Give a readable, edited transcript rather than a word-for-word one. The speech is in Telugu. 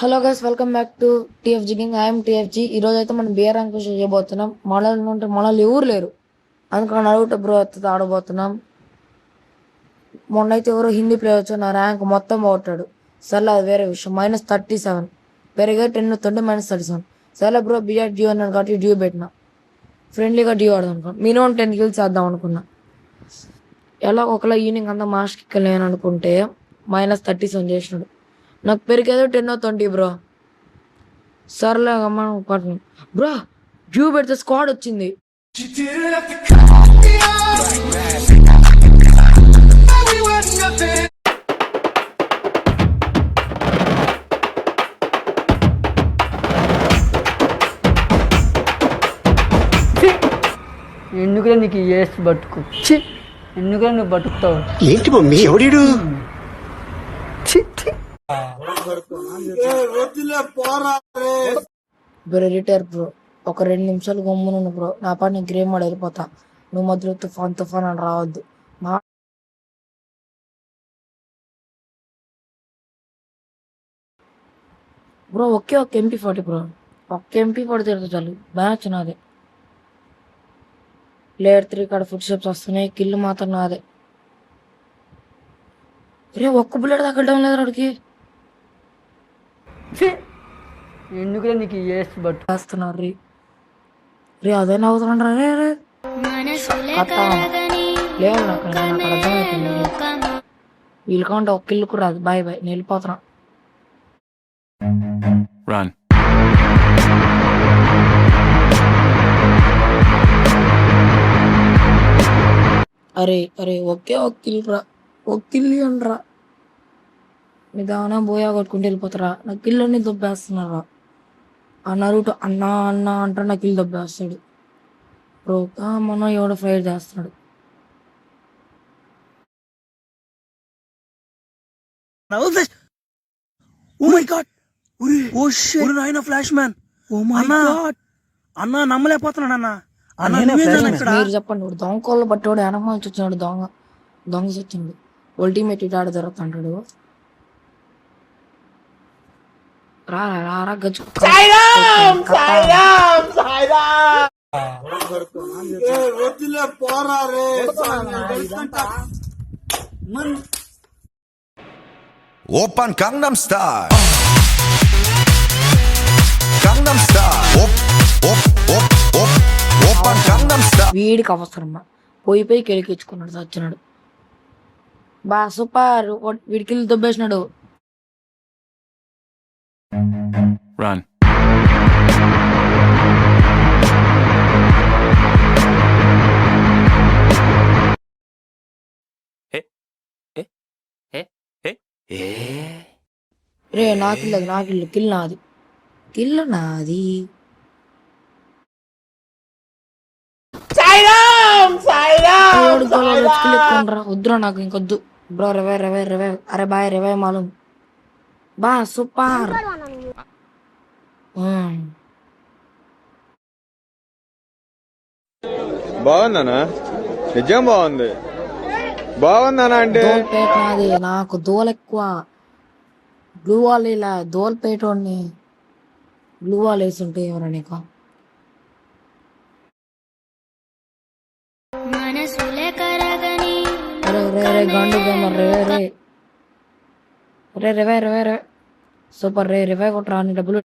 Hello guys, welcome back to TFG king. I'm TFG. ఈరోజు అయితే మనం బిఆర్ ర్యాంక్ పుష్ చేయబోతున్నాం. మనల్ని ఉంటే మనల్ని ఎవరు లేరు, అందుకని అడుగుట బ్రో అయితే ఆడబోతున్నాం. మొన్న అయితే ఎవరో హిందీ ప్లేయర్ వచ్చి నా ర్యాంక్ మొత్తం పోగొట్టాడు. సర్లే, అది వేరే విషయం. -37 పెరిగా 10 తోటి -37. సర్లే బ్రో, బిఆర్ డ్యూ అన్నాడు కాబట్టి డ్యూ పెట్టినా. ఫ్రెండ్లీగా డ్యూ ఆడదాం అనుకున్నా. మినిమం 10 కిల్స్ చేద్దాం అనుకున్నా. ఎలా ఒకలా ఈవినింగ్ అంతా మాస్కి లేను అనుకుంటే -37 చేసినాడు. నాకు పెరిగేదో 10 బ్రో. సర్లే అమ్మ బ్రో, డ్యూ పెడితే స్క్వాడ్ వచ్చింది. ఎందుకులే నీకు ఏసి బతుకు, ఎందుకులే నువ్వు బతుకుతావు. ఏంటి మమ్మీ ఎవడీడు? బ్రో రిటైర్ బ్రో, ఒక 2 నిమిషాలు గమ్మునుండు బ్రో. నా పాటు నేను గ్రేమ్ ఆడి వెళ్ళిపోతా. నువ్వు మధ్యలో తుఫాన్ అని రావద్దు. బ్రో ఒకే ఒక MP40 బ్రో, ఒక్క MP40 తిరుగుతా చాలు. మ్యాచ్ నాదే. ప్లేయర్ 3 కాడ ఫుడ్ స్టెప్స్ వస్తున్నాయి. కిల్లు మాత్రం నాదే. రే ఒక్క బుల్లెట్ తగ్గడం లేదు వాడికి. ఎందుకులే నీకు ఏసి బతుకు వేస్తున్నారు రే అదైనా అవుతుండ్రా. రే రే లేదు, నాకు అర్థమైపోయింది. వీళ్ళు కావంటే ఒక కిల్లు కూడా రాదు. బాయ్ బాయ్, నేను వెళ్ళిపోతున్నా. అరే అరే, ఒకే ఒక కిల్ రా, ఒక కిల్లి అనరా. నిదానా బోయా కొట్టుకుంటూ వెళ్ళిపోతారా. నా కిల్లన్నీ దొబ్బేస్తున్నారా. ఆ నరుటు అన్నా అన్నా అంటారు, నా కిల్ దొబ్బేస్తాడు. బ్రో మొన్న ఎవడో ఫైర్ చేస్తున్నాడు. ఫ్లాష్ మ్యాన్, అన్నా నమ్మలేకపోతున్నాడు అన్నా. మీరు చెప్పండి, ఇప్పుడు దొంగకోళ్ళు బట్టోడు వెనక నుంచి వచ్చినాడు. దొంగ వచ్చిండు. అల్టిమేట్ ఇటు ఆడ జరుగుతుంటాడు. రారా గజ్జు Oppan Gangnam Style. Gangnam Style. Oppan Gangnam Style. వీడికి అవసరమ్మా. పోయి కెలికిచ్చుకున్నాడు, చచ్చినాడు. బా సూపర్, వీడికి దొబ్బేసినాడు. Run. రే నాకిల్లు కిల్ నాది. వద్దురా, నాకు ఇంకొద్దు బ్రో. రవే అరే బాయ్ రవే మాలం. బా సూపర్. బాగుందనా? నిజం బాగుందనా? అంటే దోల్పేట నాది. నాకు దోల్ ఎక్కువ. బ్లూ వాల్ ఇలా దోల్పేటోడిని బ్లూ వాల్ వేసుంటే ఎవరా నీకు? రే గండు గేమర్ రే సూపర్ రే కొట్టరా. నీ డబ్బులు